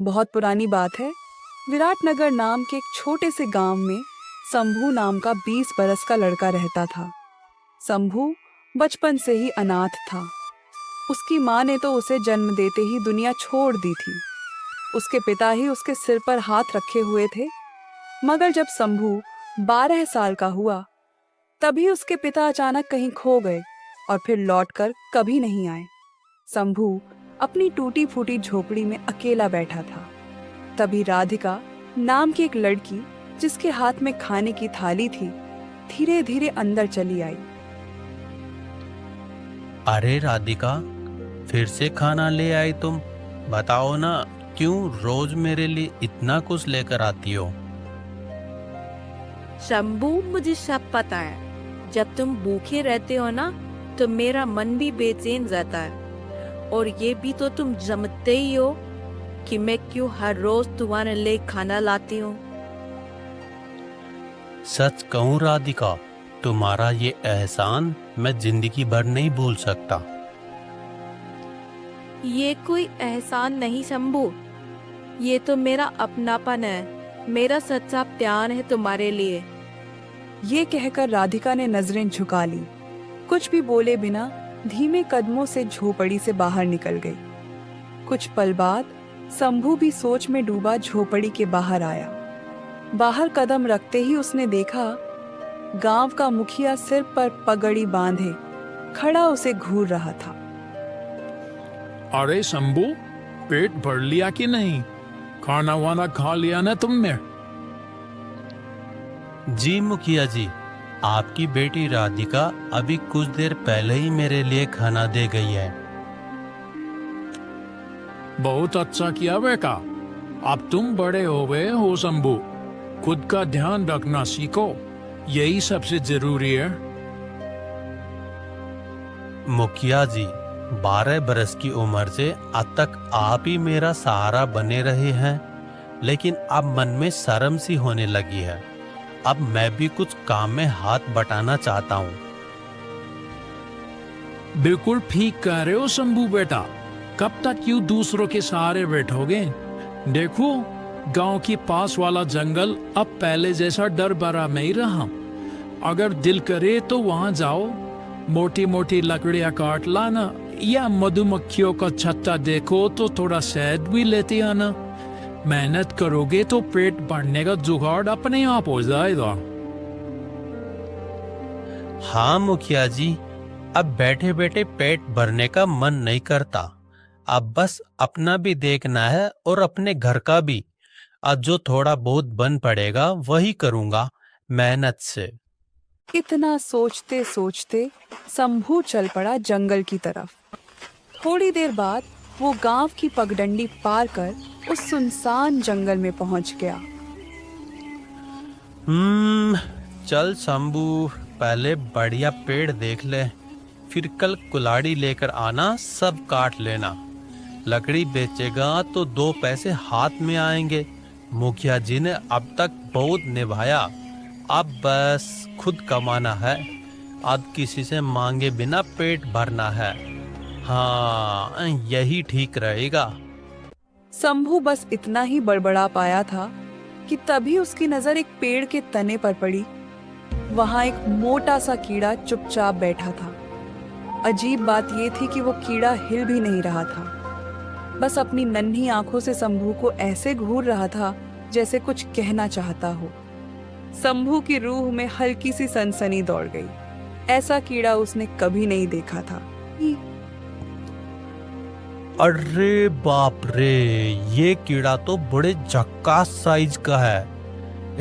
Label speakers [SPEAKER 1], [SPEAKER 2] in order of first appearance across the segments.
[SPEAKER 1] बहुत पुरानी बात है। विराटनगर नाम के एक छोटे से गांव में शंभू नाम का 20 बरस का लड़का रहता था। शंभू बचपन से ही अनाथ था। उसकी माँ ने तो उसे जन्म देते ही दुनिया छोड़ दी थी। उसके पिता ही उसके सिर पर हाथ रखे हुए थे। मगर जब शंभू 12 साल का हुआ, तभी उसके पिता अचानक कहीं खो गए और फिर लौटकर कभी नहीं आए। शंभू अपनी टूटी फूटी झोपड़ी में अकेला बैठा था। तभी राधिका नाम की एक लड़की, जिसके हाथ में खाने की थाली थी, धीरे धीरे अंदर चली आई।
[SPEAKER 2] अरे राधिका, फिर से खाना ले आई तुम। बताओ ना, क्यों रोज मेरे लिए इतना कुछ लेकर आती हो?
[SPEAKER 3] शंभू, मुझे सब पता है। जब तुम भूखे रहते हो ना, तो मेरा मन भी बेचैन रहता है। और ये भी तो तुम समझते ही हो कि मैं क्यों हर रोज तुम्हारे लिए खाना लाती हूँ।
[SPEAKER 2] सच कहूँ राधिका, तुम्हारा ये एहसान मैं जिंदगी भर नहीं भूल सकता।
[SPEAKER 3] ये कोई एहसान नहीं शंभू, ये तो मेरा अपनापन है, मेरा सच्चा प्यार है तुम्हारे लिए।
[SPEAKER 1] ये कहकर राधिका ने नजरें झुका ली। कुछ भी बोले बिना धीमे कदमों से झोपड़ी से बाहर निकल गई। कुछ पल बाद शंभू भी सोच में डूबा झोपड़ी के बाहर आया। बाहर कदम रखते ही उसने देखा, गांव का मुखिया सिर पर पगड़ी बांधे खड़ा उसे घूर रहा था।
[SPEAKER 4] अरे शंभू, पेट भर लिया कि नहीं? खाना वाना खा लिया ना तुमने?
[SPEAKER 2] जी मुखिया जी, आपकी बेटी राधिका अभी कुछ देर पहले ही मेरे लिए खाना दे गई है।
[SPEAKER 4] बहुत अच्छा किया बेटा। अब तुम बड़े हो गए हो शंभू, खुद का ध्यान रखना सीखो, यही सबसे जरूरी है।
[SPEAKER 2] मुखिया जी, 12 बरस की उम्र से अब तक आप ही मेरा सहारा बने रहे हैं, लेकिन अब मन में शर्म सी होने लगी है। अब मैं भी कुछ काम में हाथ बटाना चाहता हूँ।
[SPEAKER 4] बिल्कुल ठीक कह रहे हो शंभू बेटा। कब तक यूं दूसरों के सहारे बैठोगे? देखो, गांव के पास वाला जंगल अब पहले जैसा डर भरा नहीं रहा। अगर दिल करे तो वहां जाओ, मोटी मोटी लकड़ियां काट लाना, या मधुमक्खियों का छत्ता देखो तो थोड़ा शहद भी लेते आना। मेहनत करोगे तो पेट भरने का जुगाड़ अपने आप हो जाएगा।
[SPEAKER 2] हाँ मुखिया जी, अब बैठे बैठे पेट भरने का मन नहीं करता। अब बस अपना भी देखना है और अपने घर का भी। अब जो थोड़ा बहुत बन पड़ेगा वही करूंगा मेहनत से।
[SPEAKER 1] इतना सोचते सोचते शंभू चल पड़ा जंगल की तरफ। थोड़ी देर बाद वो गांव की पगडंडी पार कर उस सुनसान जंगल में पहुंच गया।
[SPEAKER 2] चल शंभू, पहले बढ़िया पेड़ देख ले, फिर कल कुल्हाड़ी लेकर आना, सब काट लेना। लकड़ी बेचेगा तो 2 पैसे हाथ में आएंगे। मुखिया जी ने अब तक बहुत निभाया, अब बस खुद कमाना है। अब किसी से मांगे बिना पेट भरना है। हाँ, यही ठीक रहेगा।
[SPEAKER 1] शंभू बस इतना ही बड़बड़ा पाया था कि तभी उसकी नजर एक पेड़ के तने पर पड़ी। वहां एक मोटा सा कीड़ा चुपचाप बैठा था। अजीब बात यह थी कि वो कीड़ा हिल भी नहीं रहा था, बस अपनी नन्ही आंखों से शंभू को ऐसे घूर रहा था जैसे कुछ कहना चाहता हो। शंभू की रूह में हल्की सी सनसनी दौड़ गई। ऐसा कीड़ा उसने कभी नहीं देखा था।
[SPEAKER 2] अरे बाप रे, ये कीड़ा तो बड़े झक्कास साइज का है।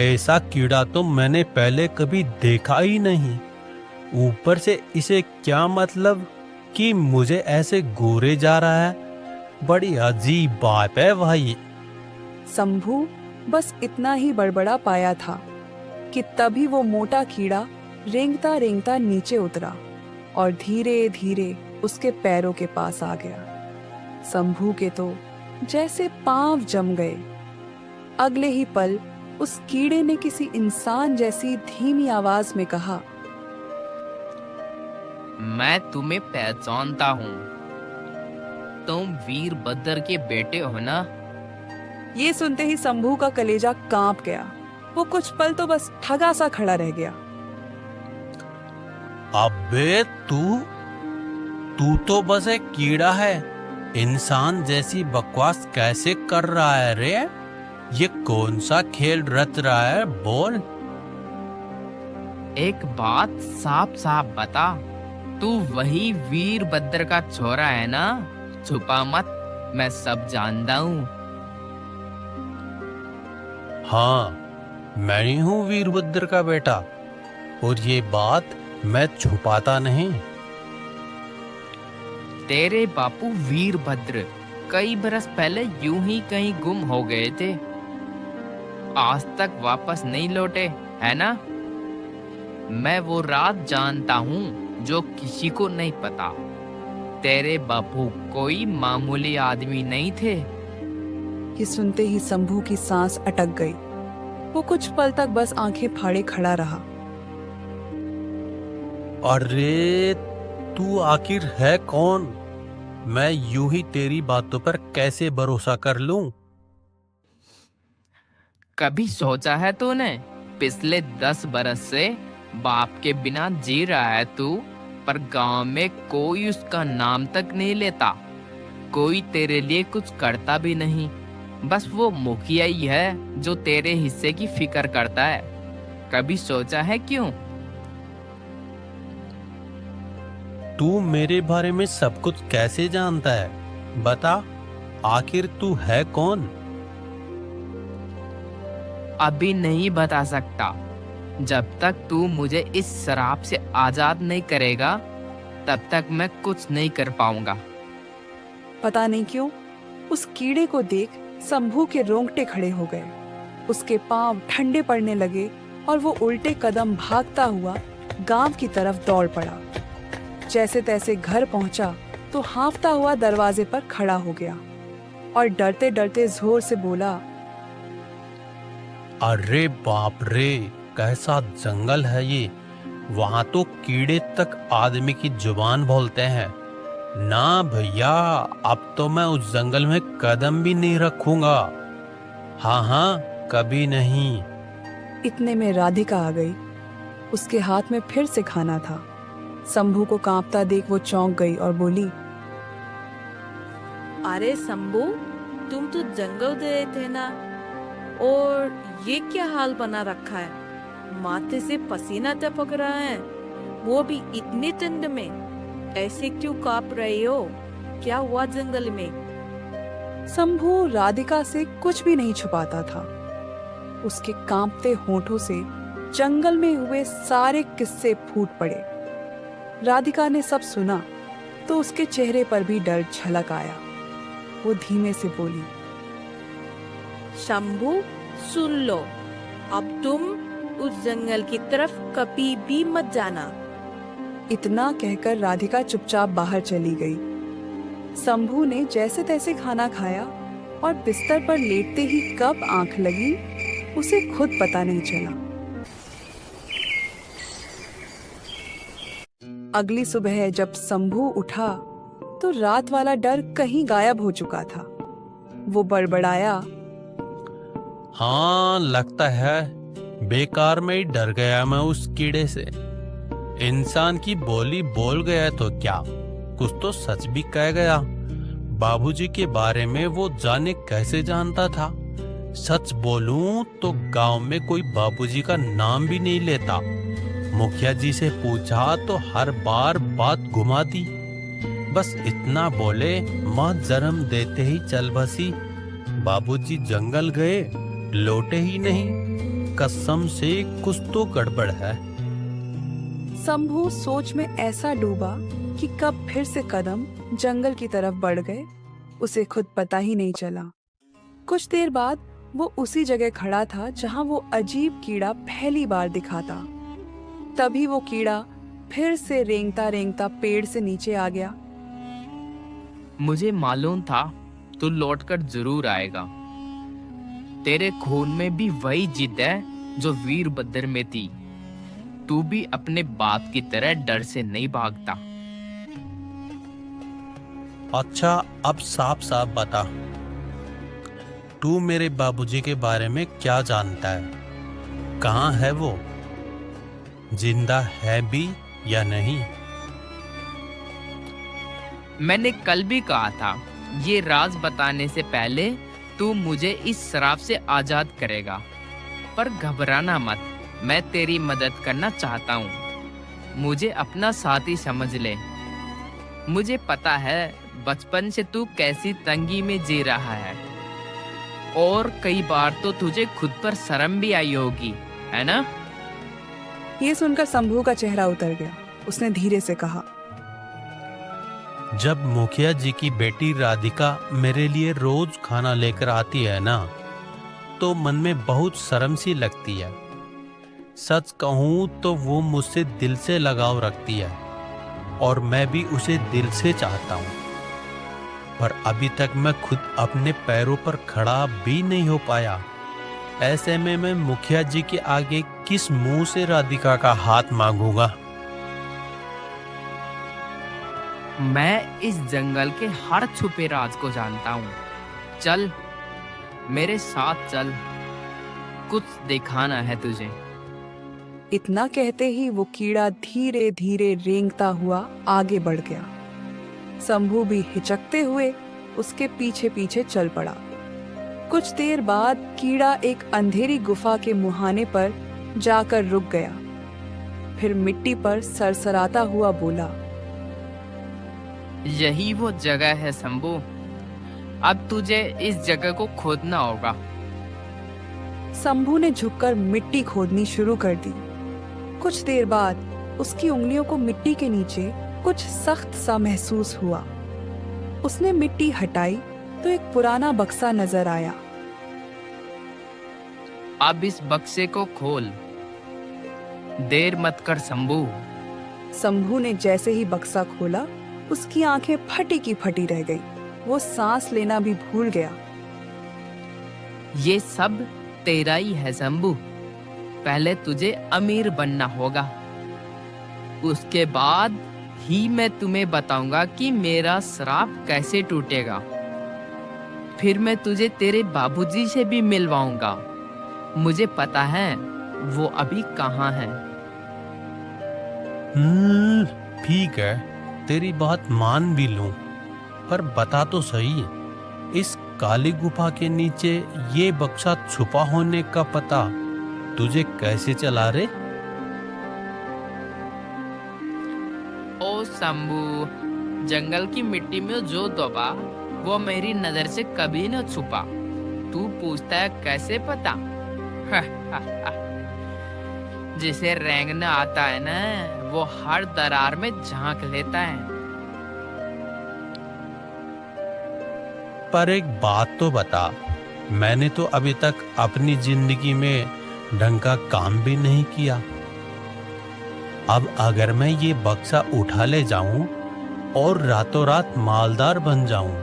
[SPEAKER 2] ऐसा कीड़ा तो मैंने पहले कभी देखा ही नहीं। ऊपर से इसे क्या मतलब कि मुझे ऐसे घूरे जा रहा है। बड़ी अजीब बात है भाई।
[SPEAKER 1] शंभू बस इतना ही बड़बड़ा पाया था कि तभी वो मोटा कीड़ा रेंगता रेंगता नीचे उतरा और धीरे धीरे उसके पैरों के पास आ गया। शंभू के तो जैसे पांव जम गए। अगले ही पल उस कीड़े ने किसी इंसान जैसी धीमी आवाज में कहा,
[SPEAKER 5] मैं तुम्हें पहचानता हूँ। तुम वीरभद्र के बेटे हो ना?
[SPEAKER 1] ये सुनते ही शंभू का कलेजा कांप गया। वो कुछ पल तो बस ठगा सा खड़ा रह गया।
[SPEAKER 2] अबे तू तू तो बस एक कीड़ा है, इंसान जैसी बकवास कैसे कर रहा है रे? ये कौन सा खेल रच रहा है, बोल।
[SPEAKER 5] एक बात साफ साफ बता, तू वही वीरभद्र का छोरा है ना? छुपा मत, मैं सब जानता हूँ।
[SPEAKER 2] हाँ, मैं ही हूँ वीरभद्र का बेटा, और ये बात मैं छुपाता नहीं।
[SPEAKER 5] तेरे बापू वीरभद्र कई बरस पहले यूं ही कहीं गुम हो गए थे, आज तक वापस नहीं लौटे, है ना? मैं वो रात जानता हूँ जो किसी को नहीं पता। तेरे बापू कोई मामूली आदमी नहीं थे।
[SPEAKER 1] ये सुनते ही शंभू की सांस अटक गई। वो कुछ पल तक बस आंखें फाड़े खड़ा रहा।
[SPEAKER 2] अरे तू आखिर है कौन? मैं यूं ही तेरी बातों पर कैसे भरोसा कर लूं?
[SPEAKER 5] कभी सोचा है तूने, पिछले 10 बरस से बाप के बिना जी रहा है तू, पर गांव में कोई उसका नाम तक नहीं लेता, कोई तेरे लिए कुछ करता भी नहीं। बस वो मुखिया ही है जो तेरे हिस्से की फिक्र करता है। कभी सोचा है क्यों?
[SPEAKER 2] तू मेरे बारे में सब कुछ कैसे जानता है? बता, आखिर तू है कौन?
[SPEAKER 5] अभी नहीं बता सकता। जब तक तू मुझे इस शराब से आजाद नहीं करेगा, तब तक मैं कुछ नहीं कर पाऊंगा।
[SPEAKER 1] पता नहीं क्यों उस कीड़े को देख शंभू के रोंगटे खड़े हो गए। उसके पांव ठंडे पड़ने लगे और वो उल्टे कदम भागता हुआ गांव की तरफ दौड़ पड़ा। जैसे तैसे घर पहुंचा तो हांफता हुआ दरवाजे पर खड़ा हो गया और डरते डरते जोर से बोला,
[SPEAKER 2] अरे बाप रे, कैसा जंगल है ये! वहां तो कीड़े तक आदमी की जुबान बोलते हैं। ना भैया, अब तो मैं उस जंगल में कदम भी नहीं रखूंगा। हाँ हाँ, कभी नहीं।
[SPEAKER 1] इतने में राधिका आ गई। उसके हाथ में फिर से खाना था। शंभू को कांपता देख वो चौंक गई और बोली,
[SPEAKER 3] अरे शंभू, तुम तो जंगल गए थे ना, और ये क्या हाल बना रखा है? माथे से पसीना टपक रहा है, वो भी इतनी ठंड में। ऐसे क्यों कांप रहे हो? क्या हुआ जंगल में?
[SPEAKER 1] शंभू राधिका से कुछ भी नहीं छुपाता था। उसके कांपते होठों से जंगल में हुए सारे किस्से फूट पड़े। राधिका ने सब सुना तो उसके चेहरे पर भी डर झलक आया। वो धीमे से बोली,
[SPEAKER 3] शंभू सुन लो, अब तुम उस जंगल की तरफ कभी भी मत जाना।
[SPEAKER 1] इतना कहकर राधिका चुपचाप बाहर चली गई। शंभू ने जैसे तैसे खाना खाया और बिस्तर पर लेटते ही कब आंख लगी उसे खुद पता नहीं चला। अगली सुबह जब शंभू उठा तो रात वाला डर कहीं गायब हो चुका था। वो बड़बड़ाया,
[SPEAKER 2] हाँ, लगता है बेकार में ही डर गया मैं उस कीड़े से। इंसान की बोली बोल गया तो क्या, कुछ तो सच भी कह गया। बाबूजी के बारे में वो जाने कैसे जानता था। सच बोलूं तो गांव में कोई बाबूजी का नाम भी नहीं लेता। मुखिया जी से पूछा तो हर बार बात घुमा दी। बस इतना बोले, माँ जन्म देते ही चल बसी। बाबूजी जंगल गए, लौटे ही नहीं। कसम से कुछ तो गड़बड़ है।
[SPEAKER 1] शंभू सोच में ऐसा डूबा कि कब फिर से कदम जंगल की तरफ बढ़ गए उसे खुद पता ही नहीं चला। कुछ देर बाद वो उसी जगह खड़ा था जहां वो अजीब कीड़ा पहली बार दिखा था। तभी वो कीड़ा फिर से रेंगता रेंगता पेड़ से नीचे आ गया।
[SPEAKER 5] मुझे मालूम था तू लौटकर जरूर आएगा। तेरे खून में भी वही जिद है जो वीरभद्र में थी। तू भी अपने बाप की तरह डर से नहीं भागता।
[SPEAKER 2] अच्छा, अब साफ साफ बता, तू मेरे बाबूजी के बारे में क्या जानता है? कहाँ है वो? जिंदा है भी या नहीं?
[SPEAKER 5] मैंने कल भी कहा था, ये राज बताने से पहले तू मुझे इस श्राप से आजाद करेगा। पर घबराना मत, मैं तेरी मदद करना चाहता हूँ। मुझे अपना साथी समझ ले। मुझे पता है बचपन से तू कैसी तंगी में जी रहा है, और कई बार तो तुझे खुद पर शर्म भी आई होगी, है ना?
[SPEAKER 1] ये सुनकर शंभू का चेहरा उतर गया। उसने धीरे से कहा,
[SPEAKER 2] जब मुखिया जी की बेटी राधिका मेरे लिए रोज खाना लेकर आती है ना, तो मन में बहुत शर्म सी लगती है। सच कहूं तो वो मुझसे दिल से लगाव रखती है, और मैं भी उसे दिल से चाहता हूं। पर अभी तक मैं खुद अपने पैरों पर खड़ा भी नहीं हो पाया। ऐसे में मैं मुखिया जी के आगे किस मुंह से राधिका का हाथ मांगूंगा?
[SPEAKER 5] मैं इस जंगल के हर छुपे राज को जानता हूँ। चल मेरे साथ चल, कुछ दिखाना है तुझे।
[SPEAKER 1] इतना कहते ही वो कीड़ा धीरे धीरे रेंगता हुआ आगे बढ़ गया। शंभू भी हिचकते हुए उसके पीछे पीछे चल पड़ा। कुछ देर बाद कीड़ा एक अंधेरी गुफा के मुहाने पर जाकर रुक गया। फिर मिट्टी पर सरसराता हुआ बोला,
[SPEAKER 5] यही वो जगह है शंभू। अब तुझे इस जगह को खोदना होगा।
[SPEAKER 1] शंभू ने झुककर मिट्टी खोदनी शुरू कर दी। कुछ देर बाद उसकी उंगलियों को मिट्टी के नीचे कुछ सख्त सा महसूस हुआ। उसने मिट्टी हटाई तो एक पुराना बक्सा नजर आया।
[SPEAKER 5] अब इस बक्से को खोल, देर मत कर शंभू।
[SPEAKER 1] शंभू ने जैसे ही बक्सा खोला, उसकी आंखें फटी की फटी रह गई। वो सांस लेना भी भूल गया।
[SPEAKER 5] ये सब तेरा ही है शंभू। पहले तुझे अमीर बनना होगा, उसके बाद ही मैं तुम्हें बताऊंगा कि मेरा श्राप कैसे टूटेगा। फिर मैं तुझे तेरे बाबूजी से भी मिलवाऊंगा। मुझे पता है वो अभी कहाँ है।
[SPEAKER 2] ठीक है, तेरी बात मान भी लूं, पर बता तो सही, इस काली गुफा के नीचे ये बक्सा छुपा होने का पता तुझे कैसे चला रे?
[SPEAKER 5] ओ शंभू, जंगल की मिट्टी में जो दबा वो मेरी नजर से कभी न छुपा। तू पूछता है कैसे पता? जिसे रेंगना आता है ना, वो हर दरार में झांक लेता है।
[SPEAKER 2] पर एक बात तो बता, मैंने तो अभी तक अपनी जिंदगी में ढंग का काम भी नहीं किया। अब अगर मैं ये बक्सा उठा ले जाऊं और रातों रात मालदार बन जाऊं,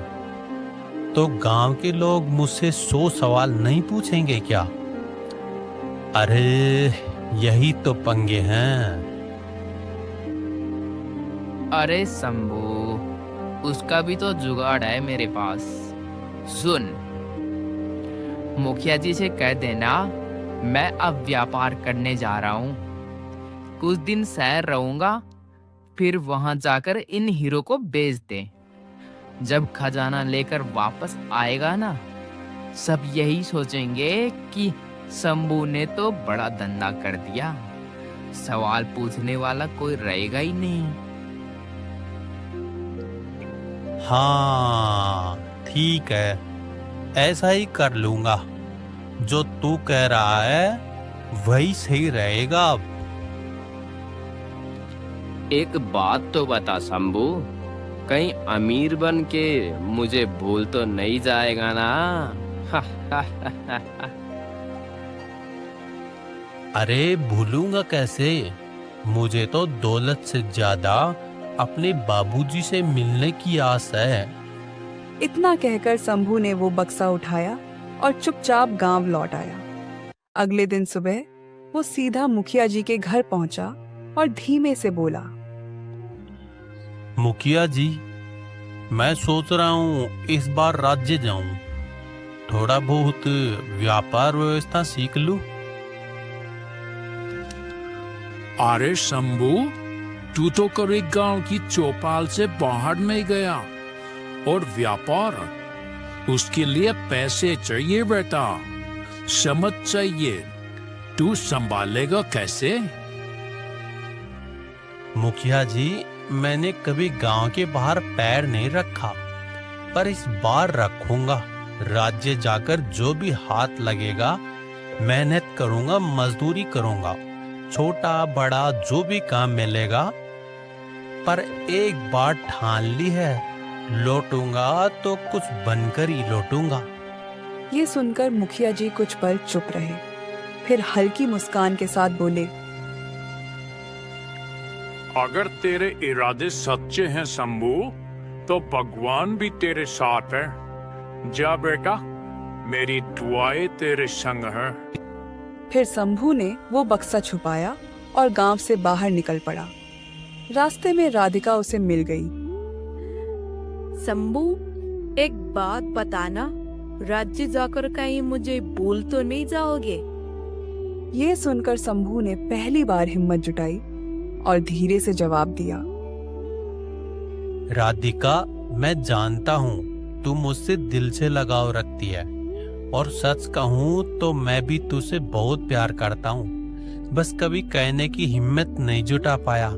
[SPEAKER 2] तो गांव के लोग मुझसे 100 सवाल नहीं पूछेंगे क्या? अरे यही तो पंगे हैं।
[SPEAKER 5] अरे शंभू, उसका भी तो जुगाड़ है मेरे पास। सुन, मुखिया जी से कह देना मैं अब व्यापार करने जा रहा हूँ। कुछ दिन शहर रहूंगा, फिर वहां जाकर इन हीरो को बेच दे। जब खजाना लेकर वापस आएगा ना, सब यही सोचेंगे कि शंभू ने तो बड़ा धंधा कर दिया। सवाल पूछने वाला कोई रहेगा ही नहीं।
[SPEAKER 2] हाँ ठीक है, ऐसा ही कर लूंगा। जो तू कह रहा है वही सही रहेगा। अब
[SPEAKER 6] एक बात तो बता शंभू, कहीं अमीर बन के मुझे भूल तो नहीं जाएगा ना?
[SPEAKER 2] अरे भूलूंगा कैसे? मुझे तो दौलत से ज्यादा अपने बाबूजी से मिलने की आस है।
[SPEAKER 1] इतना कहकर शंभू ने वो बक्सा उठाया और चुपचाप गांव लौट आया। अगले दिन सुबह वो सीधा मुखिया जी के घर पहुंचा और धीमे से बोला,
[SPEAKER 2] मुखिया जी, मैं सोच रहा हूँ इस बार राज्य जाऊं। थोड़ा बहुत व्यापार व्यवस्था सीख लूं।
[SPEAKER 4] अरे शंभू, तू तो कभी गांव की चौपाल से बाहर नहीं गया, और व्यापार, उसके लिए पैसे चाहिए बेटा, समझ चाहिए। तू संभालेगा कैसे?
[SPEAKER 2] मुखिया जी, मैंने कभी गांव के बाहर पैर नहीं रखा, पर इस बार रखूंगा। राज्य जाकर जो भी हाथ लगेगा मेहनत करूंगा, मजदूरी करूंगा, छोटा बड़ा जो भी काम मिलेगा। पर एक बार ठान ली है, लौटूंगा तो कुछ बनकर ही लौटूंगा।
[SPEAKER 1] ये सुनकर मुखिया जी कुछ पल चुप रहे, फिर हल्की मुस्कान के साथ बोले,
[SPEAKER 4] अगर तेरे इरादे सच्चे हैं शंभू, तो भगवान भी तेरे साथ है। जा बेटा, मेरी दुआएं तेरे संग है।
[SPEAKER 1] फिर शंभू ने वो बक्सा छुपाया और गांव से बाहर निकल पड़ा। रास्ते में राधिका उसे मिल गई।
[SPEAKER 3] शंभू, एक बात बताना, राज्य जाकर कहीं मुझे भूल तो नहीं जाओगे?
[SPEAKER 1] ये सुनकर शंभू ने पहली बार हिम्मत जुटाई और धीरे से जवाब दिया,
[SPEAKER 2] राधिका, मैं जानता हूँ तू मुझसे दिल से लगाव रखती है, और सच कहूँ तो मैं भी तुझसे बहुत प्यार करता हूँ। बस कभी कहने की हिम्मत नहीं जुटा पाया।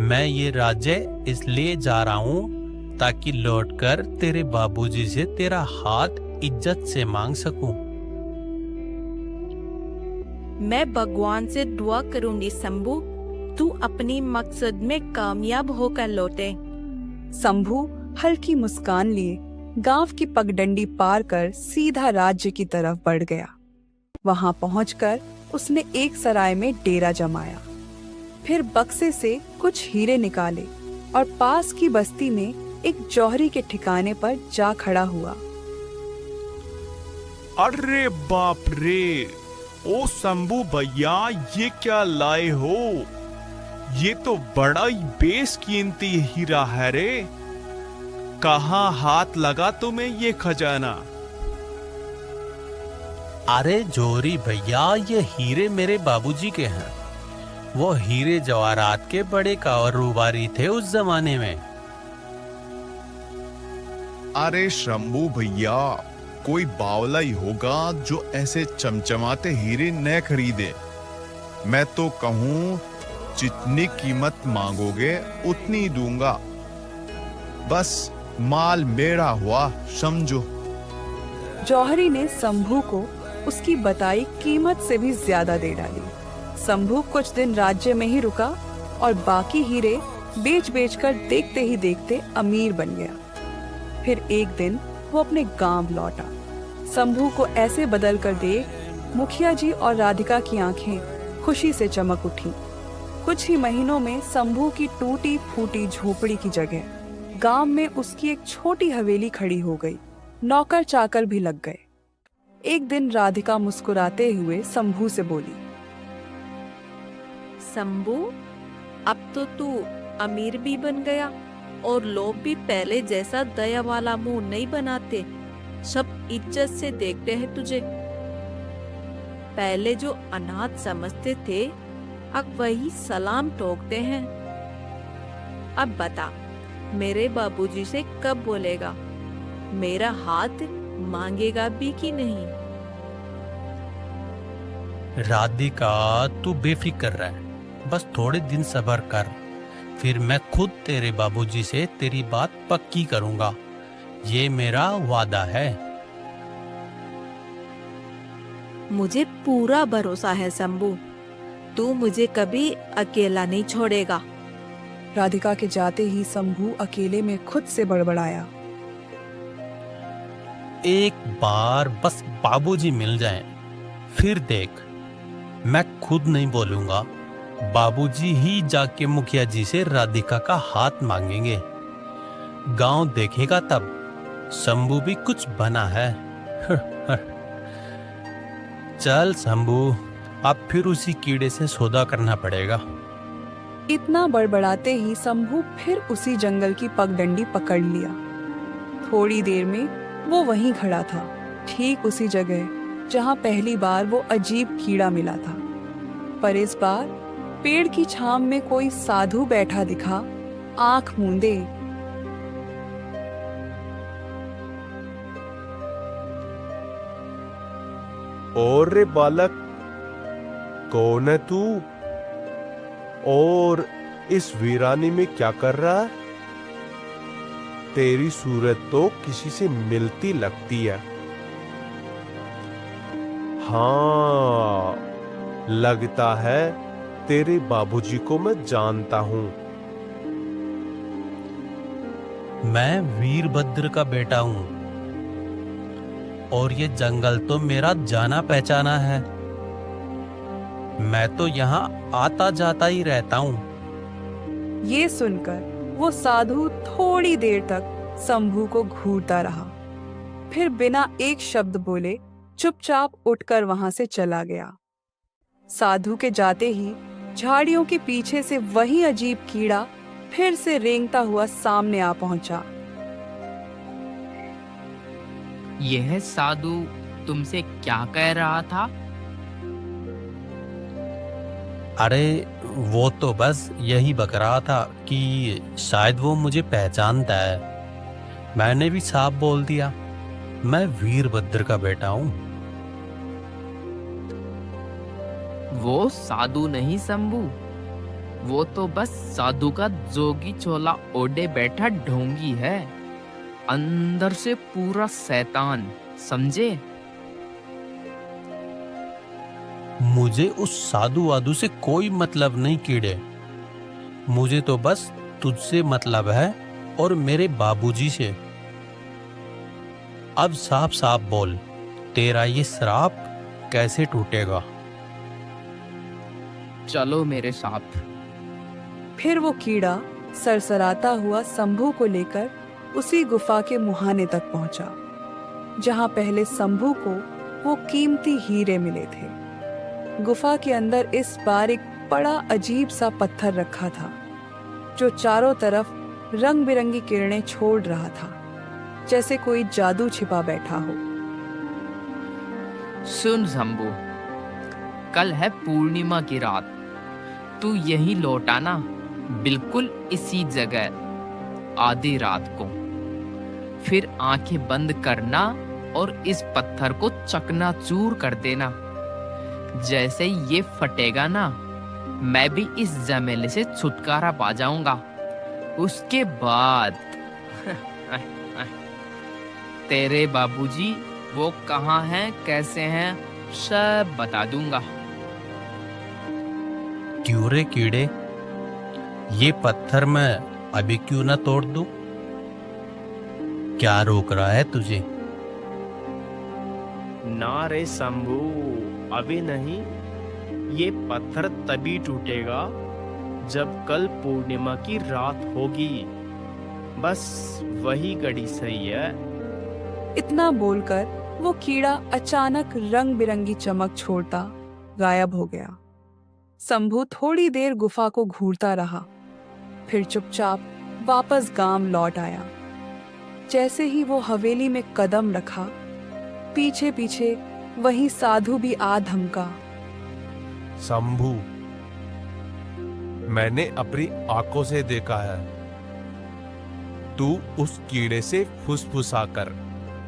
[SPEAKER 2] मैं ये राज्य इसलिए जा रहा हूँ ताकि लौटकर तेरे बाबूजी से तेरा हाथ इज्जत से मांग सकूं।
[SPEAKER 3] मैं भगवान से दुआ करूंगी शंभू, तू अपनी मकसद में कामयाब होकर लौटे।
[SPEAKER 1] शंभू हल्की मुस्कान लिए गांव की पगडंडी पार कर सीधा राज्य की तरफ बढ़ गया। वहां पहुंचकर उसने एक सराय में डेरा जमाया, फिर बक्से से कुछ हीरे निकाले और पास की बस्ती में एक जौहरी के ठिकाने पर जा खड़ा हुआ।
[SPEAKER 7] अरे बाप रे, ओ शंभू भैया, ये क्या लाए हो? ये तो बड़ा ही बेशकीमती हीरा है रे। कहाँ हाथ लगा तुम्हें ये खजाना?
[SPEAKER 2] अरे जोरी भैया, ये हीरे मेरे बाबूजी के हैं। वो हीरे जवाहरात के बड़े कारोबारी थे उस जमाने में।
[SPEAKER 7] अरे शंभू भैया, कोई बावला ही होगा जो ऐसे चमचमाते हीरे न खरीदे। मैं तो कहूँ जितनी कीमत मांगोगे उतनी ही दूंगा। बस माल मेरा हुआ समझो।
[SPEAKER 1] जौहरी ने शंभू को उसकी बताई कीमत से भी ज्यादा दे डाली। शंभू कुछ दिन राज्य में ही रुका और बाकी हीरे बेच बेच कर देखते ही देखते अमीर बन गया। फिर एक दिन वो अपने गांव लौटा। शंभू को ऐसे बदल कर देख मुखिया जी और राधिका की आंखें खुशी से चमक उठी। कुछ ही महीनों में शंभू की टूटी फूटी झोपड़ी की जगह गांव में उसकी एक छोटी हवेली खड़ी हो गई। नौकर चाकर भी लग गए। एक दिन राधिका मुस्कुराते हुए शंभू से बोली,
[SPEAKER 3] शंभू, अब तो तू अमीर भी बन गया और लोग भी पहले जैसा दया वाला मुंह नहीं बनाते, सब इज्जत से देखते हैं तुझे। पहले जो अनाथ समझते थे, अब वही सलाम ठोकते हैं। अब बता, मेरे बाबूजी से कब बोलेगा? मेरा हाथ मांगेगा भी कि नहीं?
[SPEAKER 2] राधिका, तू बेफिक्र रह, बस थोड़े दिन सब्र कर, फिर मैं खुद तेरे बाबूजी से तेरी बात पक्की करूंगा। ये मेरा वादा है।
[SPEAKER 3] मुझे पूरा भरोसा है शंभू, तू मुझे कभी अकेला नहीं छोड़ेगा।
[SPEAKER 1] राधिका के जाते ही शंभू अकेले में खुद से बड़बड़ाया,
[SPEAKER 2] एक बार बस बाबूजी मिल जाएं, फिर देख, मैं खुद नहीं बोलूंगा, बाबूजी ही जाके मुखिया जी से राधिका का हाथ मांगेंगे। गांव देखेगा तब शंभू भी कुछ बना है। चल शंभू, अब फिर उसी कीड़े से सौदा करना पड़ेगा।
[SPEAKER 1] इतना बड़बड़ाते ही शंभू फिर उसी जंगल की पगडंडी पकड़ लिया। थोड़ी देर में वो वहीं खड़ा था, ठीक उसी जगह जहां पहली बार वो अजीब कीड़ा मिला था। पर इस बार पेड़ की छांव में कोई साधु बैठा दिखा, आंख मूंदे।
[SPEAKER 8] और रे बालक, कौन है तू? और इस वीरानी में क्या कर रहा है? तेरी सूरत तो किसी से मिलती लगती है। हाँ, लगता है तेरे बाबूजी को मैं जानता हूं।
[SPEAKER 2] मैं वीरभद्र का बेटा हूं और ये जंगल तो मेरा जाना पहचाना है। मैं तो यहाँ आता जाता ही रहता हूँ।
[SPEAKER 1] ये सुनकर वो साधु थोड़ी देर तक शंभू को घूरता रहा, फिर बिना एक शब्द बोले चुपचाप उठकर वहां से चला गया। साधु के जाते ही झाड़ियों के पीछे से वही अजीब कीड़ा फिर से रेंगता हुआ सामने आ पहुंचा।
[SPEAKER 5] यह साधु तुमसे क्या कह रहा था?
[SPEAKER 2] अरे वो तो बस यही बक रहा था कि शायद वो मुझे पहचानता है। मैंने भी साफ बोल दिया, मैं वीरभद्र का बेटा हूँ।
[SPEAKER 5] वो साधु नहीं शंभू, वो तो बस साधु का जोगी चोला ओढ़े बैठा ढोंगी है, अंदर से पूरा शैतान, समझे?
[SPEAKER 2] मुझे उस साधु वाधु से कोई मतलब नहीं कीड़े। मुझे तो बस तुझसे मतलब है और मेरे बाबूजी से। अब साफ साफ बोल, तेरा ये श्राप कैसे टूटेगा?
[SPEAKER 5] चलो मेरे साथ।
[SPEAKER 1] फिर वो कीड़ा सरसराता हुआ शंभू को लेकर उसी गुफा के मुहाने तक पहुंचा, जहां पहले शंभू को वो कीमती हीरे मिले थे। गुफा के अंदर इस बार एक बड़ा अजीब सा पत्थर रखा था, जो चारों तरफ रंग बिरंगी किरणें छोड़ रहा था, जैसे कोई जादू छिपा बैठा हो।
[SPEAKER 5] सुन शंभू, कल है पूर्णिमा की रात, तू यहीं लौटाना, बिल्कुल इसी जगह आधी रात को। फिर आंखें बंद करना और इस पत्थर को चकनाचूर कर देना। जैसे ये फटेगा ना, मैं भी इस झमेले से छुटकारा पा जाऊंगा। उसके बाद तेरे बाबूजी वो कहाँ हैं, कैसे हैं, सब बता दूंगा।
[SPEAKER 2] क्यों रे कीड़े, ये पत्थर मैं अभी क्यों ना तोड़ दूं? क्या रोक रहा है तुझे?
[SPEAKER 8] ना रे शंभू, अभी नहीं। ये पत्थर तभी टूटेगा जब कल पूर्णिमा की रात होगी। बस वही घड़ी सही है।
[SPEAKER 1] इतना बोलकर वो कीड़ा अचानक रंग बिरंगी चमक छोड़ता गायब हो गया। शंभू थोड़ी देर गुफा को घूरता रहा, फिर चुपचाप वापस गांव लौट आया। जैसे ही वो हवेली में कदम रखा, पीछे पीछे वही साधु भी आ धमका।
[SPEAKER 8] शंभू, मैंने अपनी आंखों से देखा है, तू उस कीड़े से फुसफुसाकर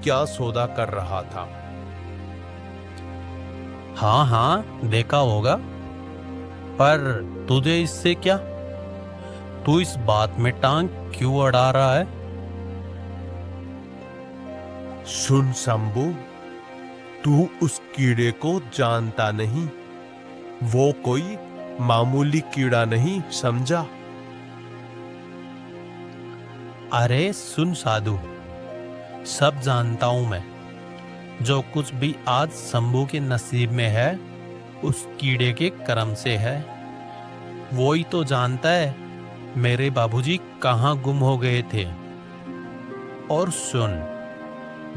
[SPEAKER 8] क्या सौदा कर रहा था।
[SPEAKER 2] हाँ हाँ देखा होगा, पर तुझे इससे क्या? तू इस बात में टांग क्यों अड़ा रहा है?
[SPEAKER 8] सुन शंभू, तू उस कीड़े को जानता नहीं। वो कोई मामूली कीड़ा नहीं, समझा?
[SPEAKER 2] अरे सुन साधु, सब जानता हूं मैं। जो कुछ भी आज शंभू के नसीब में है, उस कीड़े के कर्म से है। वो ही तो जानता है मेरे बाबूजी कहाँ गुम हो गए थे। और सुन,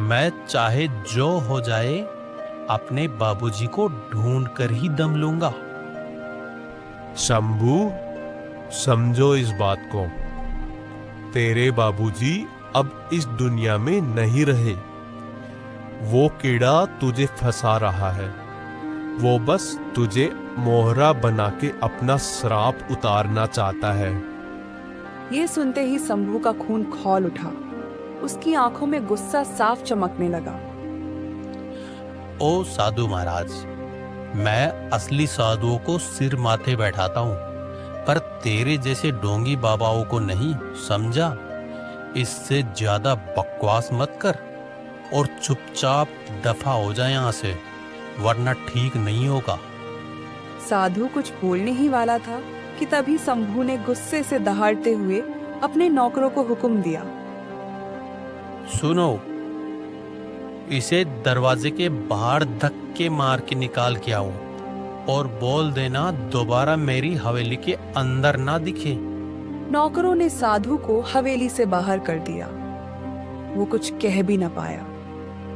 [SPEAKER 2] मैं चाहे जो हो जाए, अपने बाबूजी को ढूंढ कर ही दम लूंगा।
[SPEAKER 8] शंभू, समझो इस बात को। तेरे बाबूजी अब इस दुनिया में नहीं रहे।
[SPEAKER 9] वो कीड़ा तुझे फंसा रहा है। वो बस तुझे मोहरा बना के अपना श्राप उतारना चाहता है।
[SPEAKER 1] ये सुनते ही शंभू का खून खौल उठा। उसकी आंखों में गुस्सा साफ चमकने लगा।
[SPEAKER 2] ओ साधु महाराज, मैं असली साधुओं को सिर माथे बैठाता हूँ, पर तेरे जैसे ढोंगी बाबाओं को नहीं, समझा? इससे ज्यादा बकवास मत कर और चुपचाप दफा हो जाए यहाँ से, वरना ठीक नहीं होगा।
[SPEAKER 1] साधु कुछ बोलने ही वाला था कि तभी शंभू ने गुस्से से दहाड़ते हुए अपने नौकरों को हुक्म दिया।
[SPEAKER 2] सुनो, इसे दरवाजे के बाहर धक्के मार के निकाल के आओ और बोल देना दोबारा मेरी हवेली के अंदर ना दिखे।
[SPEAKER 1] नौकरों ने साधु को हवेली से बाहर कर दिया। वो कुछ कह भी न पाया।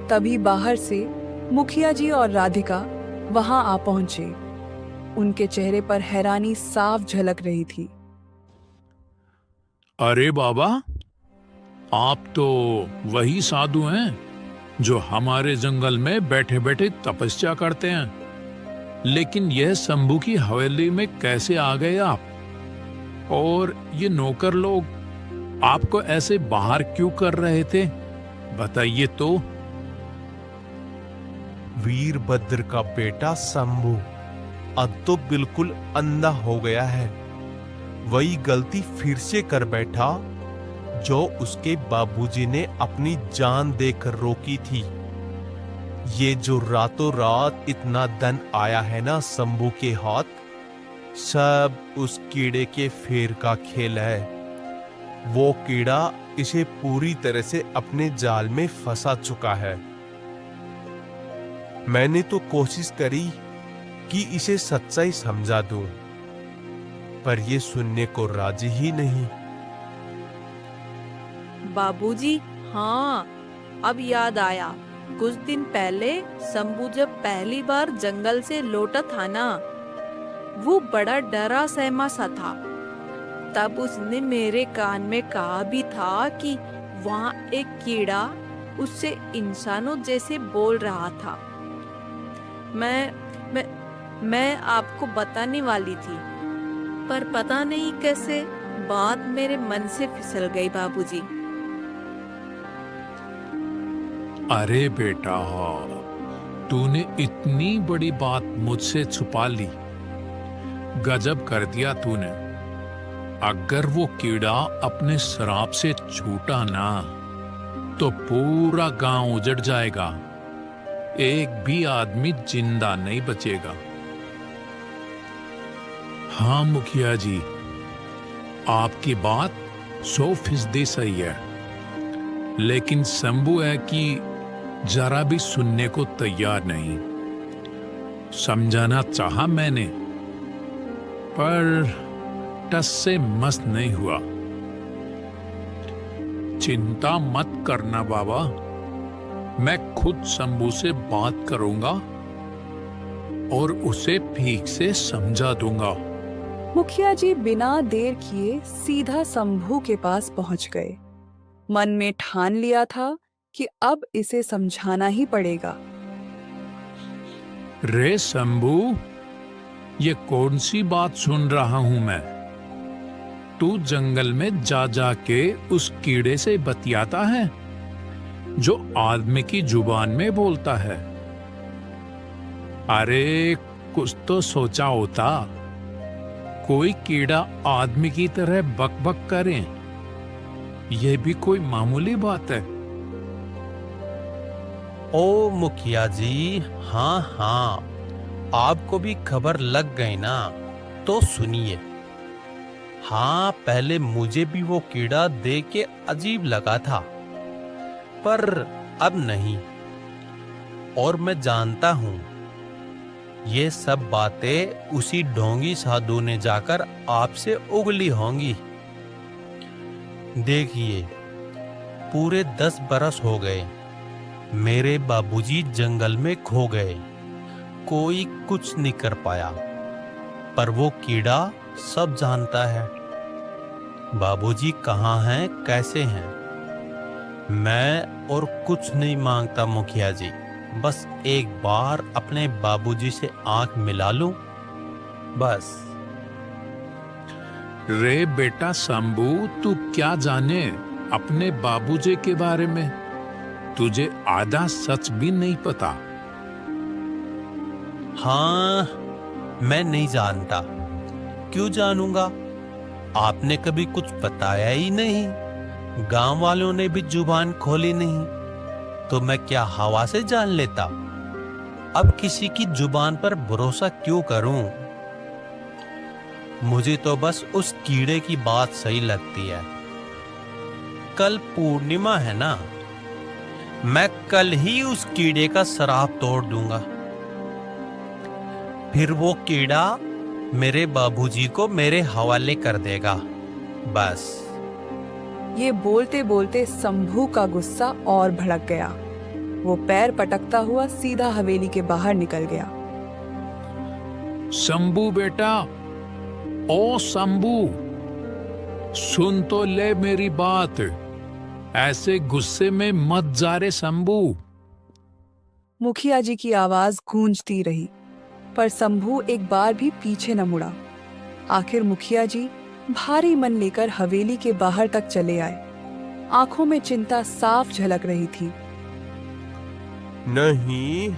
[SPEAKER 1] तभी बाहर से मुखिया जी और राधिका वहां आ पहुंचे। उनके चेहरे पर हैरानी साफ झलक रही थी।
[SPEAKER 4] अरे बाबा, आप तो वही साधु हैं जो हमारे जंगल में बैठे बैठे तपस्या करते हैं। लेकिन यह शंभू की हवेली में कैसे आ गए आप? और ये नौकर लोग आपको ऐसे बाहर क्यों कर रहे थे, बताइए तो।
[SPEAKER 9] वीरभद्र का बेटा शंभू अब तो बिल्कुल अंधा हो गया है। वही गलती फिर से कर बैठा जो उसके बाबूजी ने अपनी जान देकर रोकी थी। ये जो रातों रात इतना धन आया है ना शंभू के हाथ, सब उस कीड़े के फेर का खेल है। वो कीड़ा इसे पूरी तरह से अपने जाल में फंसा चुका है। मैंने तो कोशिश करी कि इसे सच्चाई समझा दूं, पर ये सुनने को राजी ही नहीं।
[SPEAKER 3] बाबूजी, हाँ, अब याद आया। कुछ दिन पहले शंभू जब पहली बार जंगल से लौटा था ना, वो बड़ा डरा सहमा सा था। तब उसने मेरे कान में कहा भी था कि वहाँ एक कीड़ा उससे इंसानों जैसे बोल रहा था। मैं आपको बताने वाली थी, पर पता नहीं कैसे बात मेरे मन से फिसल गई बाबूजी।
[SPEAKER 4] अरे बेटा, तूने इतनी बड़ी बात मुझसे छुपा ली। गजब कर दिया तूने। अगर वो कीड़ा अपने श्राप से छूटा ना, तो पूरा गांव उजड़ जाएगा। एक भी आदमी जिंदा नहीं बचेगा। हाँ मुखिया जी, आपकी बात 100% सही है। लेकिन शंभू है कि जरा भी सुनने को तैयार नहीं। समझाना चाहा मैंने, पर टस से मस्त नहीं हुआ। चिंता मत करना बाबा, मैं खुद शंभू से बात करूंगा और उसे ठीक से समझा दूंगा।
[SPEAKER 1] मुखिया जी बिना देर किए सीधा शंभू के पास पहुंच गए। मन में ठान लिया था कि अब इसे समझाना ही पड़ेगा।
[SPEAKER 4] रे शंभू, ये कौन सी बात सुन रहा हूं मैं? तू जंगल में जा जा के उस कीड़े से बतियाता है जो आदमी की जुबान में बोलता है। अरे कुछ तो सोचा होता। कोई कीड़ा आदमी की तरह बकबक करे, यह भी कोई मामूली बात है?
[SPEAKER 2] ओ मुखिया जी, हाँ हाँ, आपको भी खबर लग गई ना, तो सुनिए। हाँ, पहले मुझे भी वो कीड़ा देख के अजीब लगा था, पर अब नहीं। और मैं जानता हूं ये सब बातें उसी ढोंगी साधु ने जाकर आपसे उगली होंगी। देखिए, पूरे 10 बरस हो गए मेरे बाबूजी जंगल में खो गए। कोई कुछ नहीं कर पाया, पर वो कीड़ा सब जानता है। बाबूजी कहाँ हैं, कैसे हैं। मैं और कुछ नहीं मांगता मुखिया जी, बस एक बार अपने बाबूजी से आंख मिला लूं, बस।
[SPEAKER 4] रे बेटा शंभू, तू क्या जाने अपने बाबूजी के बारे में? तुझे आधा सच भी नहीं पता।
[SPEAKER 2] हाँ, मैं नहीं जानता। क्यों जानूंगा? आपने कभी कुछ बताया ही नहीं, गांव वालों ने भी जुबान खोली नहीं, तो मैं क्या हवा से जान लेता? अब किसी की जुबान पर भरोसा क्यों करूं? मुझे तो बस उस कीड़े की बात सही लगती है। कल पूर्णिमा है ना, मैं कल ही उस कीड़े का श्राप तोड़ दूंगा। फिर वो कीड़ा मेरे बाबूजी को मेरे हवाले कर देगा, बस।
[SPEAKER 1] ये बोलते बोलते शंभू का गुस्सा और भड़क गया। वो पैर पटकता हुआ सीधा हवेली के बाहर निकल गया।
[SPEAKER 4] शंभू बेटा, ओ शंभू, सुन तो ले मेरी बात। ऐसे गुस्से में मत जा रे शंभू।
[SPEAKER 1] मुखिया जी की आवाज गूंजती रही, पर शंभू एक बार भी पीछे न मुड़ा। आखिर मुखिया जी भारी मन लेकर हवेली के बाहर तक चले आए। आंखों में चिंता साफ झलक रही थी।
[SPEAKER 9] नहीं,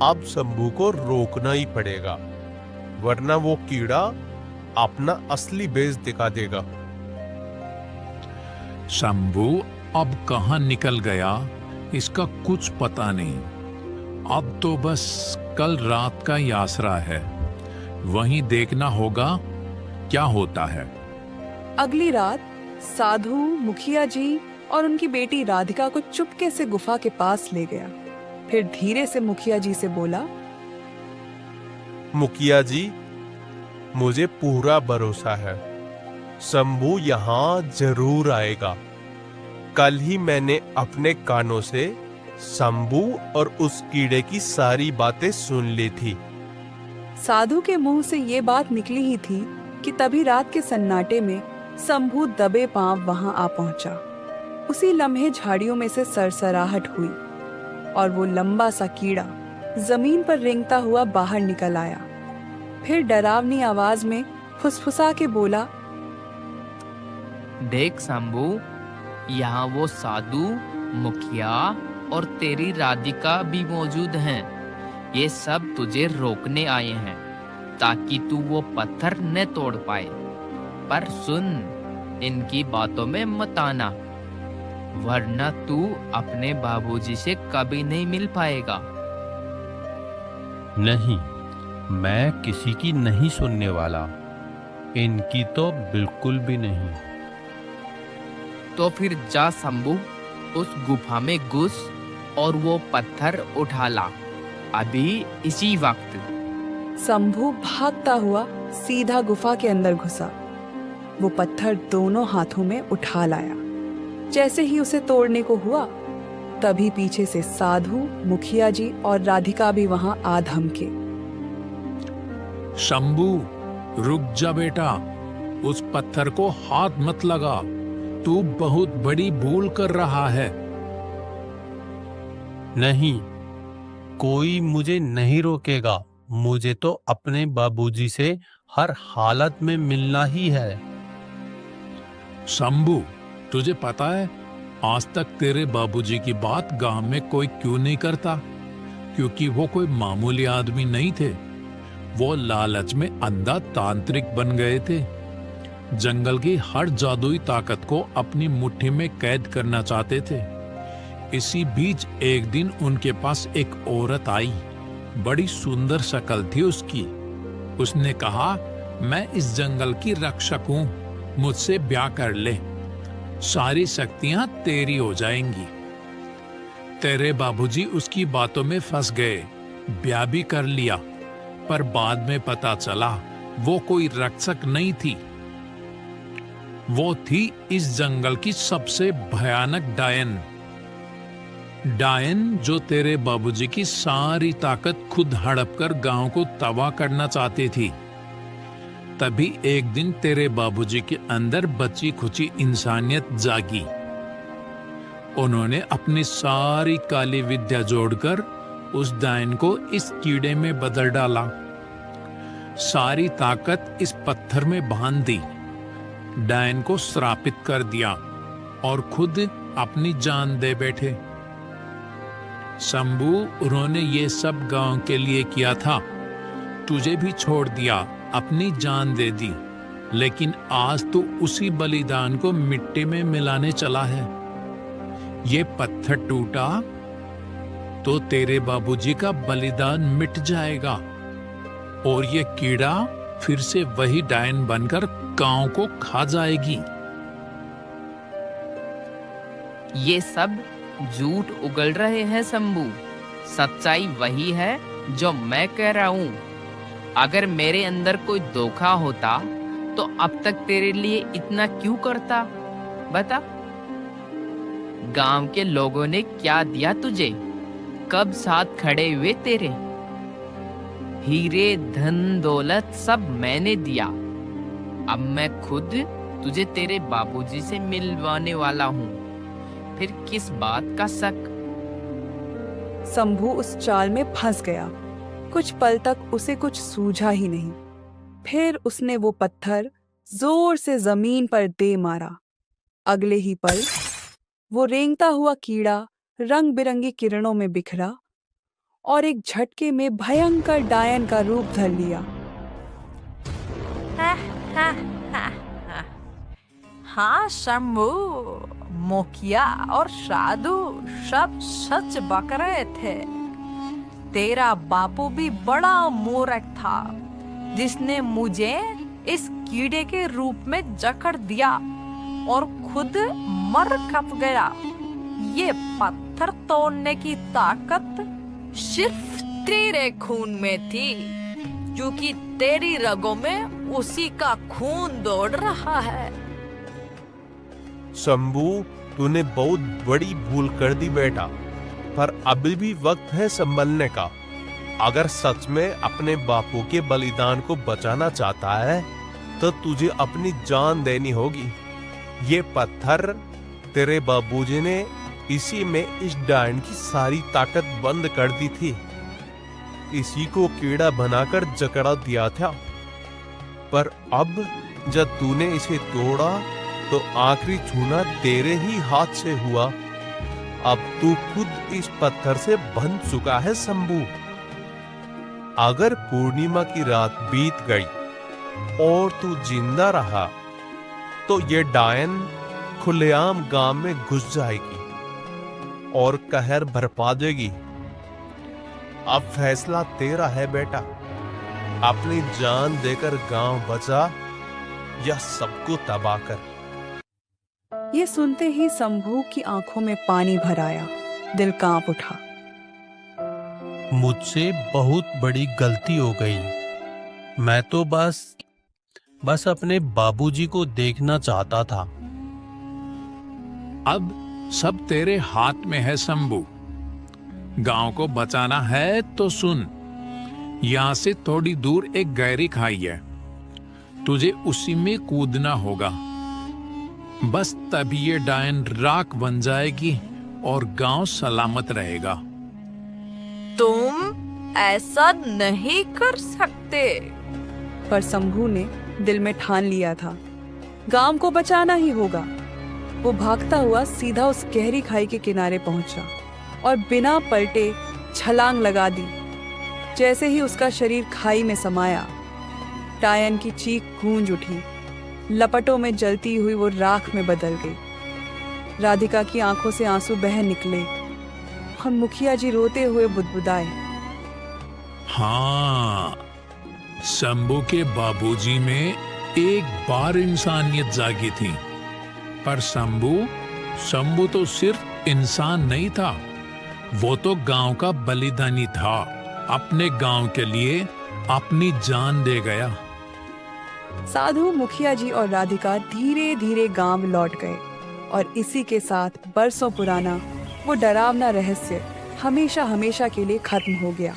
[SPEAKER 9] अब शंभू को रोकना ही पड़ेगा, वरना वो कीड़ा अपना असली बेस दिखा देगा।
[SPEAKER 4] शंभू अब कहाँ निकल गया, इसका कुछ पता नहीं। अब तो बस कल रात का ही आसरा है, वहीं देखना होगा क्या होता है।
[SPEAKER 1] अगली रात साधु मुखिया जी और उनकी बेटी राधिका को चुपके से गुफा के पास ले गया। फिर धीरे से मुखिया जी से बोला,
[SPEAKER 9] मुखिया जी, मुझे पूरा भरोसा है, शंभू यहाँ जरूर आएगा। कल ही मैंने अपने कानों से शंभू और उस कीड़े की सारी बातें सुन ली थी।
[SPEAKER 1] साधु के मुंह से ये बात निकली ही थी कि तभी रात के सन्नाटे में शंभू दबे पांव वहां आ पहुंचा। उसी लम्हे झाड़ियों में से सरसराहट हुई और वो लंबा सा कीड़ा जमीन पर रेंगता हुआ बाहर निकल आया। फिर डरावनी आवाज में फुसफुसा के बोला,
[SPEAKER 5] देख शंभू, यहाँ वो साधु, मुखिया और तेरी राधिका भी मौजूद हैं। ये सब तुझे रोकने आए हैं ताकि तू वो पत्थर न तोड़ पाए। पर सुन, इनकी बातों में मत आना, वरना तू अपने बाबूजी से कभी नहीं मिल पाएगा।
[SPEAKER 2] नहीं, मैं किसी की नहीं सुनने वाला, इनकी तो बिल्कुल भी नहीं।
[SPEAKER 5] तो फिर जा शंभू, उस गुफा में घुस और वो पत्थर उठा ला, अभी इसी वक्त।
[SPEAKER 1] शंभू भागता हुआ सीधा गुफा के अंदर घुसा। वो पत्थर दोनों हाथों में उठा लाया। जैसे ही उसे तोड़ने को हुआ, तभी पीछे से साधु, मुखिया जी और राधिका भी वहां आ धमके।
[SPEAKER 4] शंभू, रुक जा बेटा, उस पत्थर को हाथ मत लगा, तू बहुत बड़ी भूल कर रहा है।
[SPEAKER 2] नहीं, कोई मुझे नहीं रोकेगा। मुझे तो अपने बाबूजी से हर हालत में मिलना ही है।
[SPEAKER 4] शंभू, तुझे पता है आज तक तेरे बाबूजी की बात गांव में कोई क्यों नहीं करता? क्योंकि वो कोई मामूली आदमी नहीं थे। वो लालच में अंधा तांत्रिक बन गए थे। जंगल की हर जादुई ताकत को अपनी मुट्ठी में कैद करना चाहते थे। इसी बीच एक दिन उनके पास एक औरत आई। बड़ी सुंदर शक्ल थी उसकी। उसने कहा, मैं इस जंगल की रक्षक हूं, मुझसे ब्याह कर ले, सारी शक्तियां तेरी हो जाएंगी। तेरे बाबूजी उसकी बातों में फंस गए, ब्याह भी कर लिया, पर बाद में पता चला वो कोई रक्षक नहीं थी। वो थी इस जंगल की सबसे भयानक डायन। डायन जो तेरे बाबूजी की सारी ताकत खुद हड़प कर गांव को तबाह करना चाहती थी। तभी एक दिन तेरे बाबूजी के अंदर बची खुची इंसानियत जागी उन्होंने अपनी सारी काली विद्या जोड़कर उस डायन को इस कीड़े में बदल डाला। सारी ताकत इस पत्थर में बांध दी, डायन को श्रापित कर दिया और खुद अपनी जान दे बैठे। शंभू, उन्होंने ये सब गांव के लिए किया था, तुझे भी छोड़ दिया, अपनी जान दे दी, लेकिन आज तो उसी बलिदान को मिट्टी में मिलाने चला है। ये पत्थर टूटा तो तेरे बाबूजी का बलिदान मिट जाएगा और ये कीड़ा फिर से वही डायन बनकर गांव को खा जाएगी।
[SPEAKER 5] ये सब झूठ उगल रहे हैं शंभू, सच्चाई वही है जो मैं कह रहा हूँ। अगर मेरे अंदर कोई धोखा होता तो अब तक तेरे लिए इतना क्यों करता, बता। गांव के लोगों ने क्या दिया तुझे, कब साथ खड़े हुए तेरे, हीरे धन दौलत सब मैंने दिया। अब मैं खुद तुझे तेरे बाबूजी से मिलवाने वाला हूँ, फिर किस बात का शक।
[SPEAKER 1] शंभू उस चाल में फंस गया। कुछ पल तक उसे कुछ सूझा ही नहीं। फिर उसने वो पत्थर जोर से जमीन पर दे मारा। अगले ही पल वो रेंगता हुआ कीड़ा रंग बिरंगी किरणों में बिखरा और एक झटके में भयंकर डायन का रूप धर लिया।
[SPEAKER 10] हाँ शंभू, मुखिया और साधु सब सच बक रहे थे। तेरा बापू भी बड़ा मूर्ख था जिसने मुझे इस कीड़े के रूप में जकड़ दिया और खुद मर खप गया। ये पत्थर तोड़ने की ताकत सिर्फ तेरे खून में थी, क्योंकि तेरी रगों में उसी का खून दौड़ रहा है।
[SPEAKER 9] शंभू, तूने बहुत बड़ी भूल कर दी बेटा, पर अभी भी वक्त है संभलने का। अगर सच में अपने बापू के बलिदान को बचाना चाहता है तो तुझे अपनी जान देनी होगी। ये पत्थर तेरे बाबूजी ने इसी में इस डायन की सारी ताकत बंद कर दी थी, इसी को कीड़ा बनाकर जकड़ा दिया था। पर अब जब तूने इसे तोड़ा तो आखिरी छूना तेरे ही हाथ से हुआ। अब तू खुद इस पत्थर से बंध चुका है शंभू। अगर पूर्णिमा की रात बीत गई और तू जिंदा रहा तो ये डायन खुलेआम गांव में घुस जाएगी और कहर बरपा देगी। अब फैसला तेरा है बेटा, अपनी जान देकर गांव बचा या सबको तबाह कर।
[SPEAKER 1] ये सुनते ही शंभू की आंखों में पानी भर आया, दिल कांप उठा।
[SPEAKER 2] मुझसे बहुत बड़ी गलती हो गई। मैं तो बस अपने बाबूजी को देखना चाहता था।
[SPEAKER 4] अब सब तेरे हाथ में है शंभू। गांव को बचाना है तो सुन, यहां से थोड़ी दूर एक गहरी खाई है, तुझे उसी में कूदना होगा। बस तभी ये डायन राख बन जाएगी और गांव सलामत रहेगा।
[SPEAKER 10] तुम ऐसा नहीं कर सकते।
[SPEAKER 1] पर शंभू ने दिल में ठान लिया था, गांव को बचाना ही होगा। वो भागता हुआ सीधा उस गहरी खाई के किनारे पहुंचा और बिना पलटे छलांग लगा दी। जैसे ही उसका शरीर खाई में समाया, डायन की चीख गूंज उठी। लपटों में जलती हुई वो राख में बदल गई। राधिका की आंखों से आंसू बह निकले और मुखिया जी रोते हुए बुदबुदाए।
[SPEAKER 4] हाँ, शंभू के बाबूजी में एक बार इंसानियत जागी थी, पर शंभू तो सिर्फ इंसान नहीं था, वो तो गांव का बलिदानी था। अपने गांव के लिए अपनी जान दे गया।
[SPEAKER 1] साधु, मुखिया जी और राधिका धीरे धीरे गांव लौट गए और इसी के साथ बरसों पुराना वो डरावना रहस्य हमेशा हमेशा के लिए खत्म हो गया।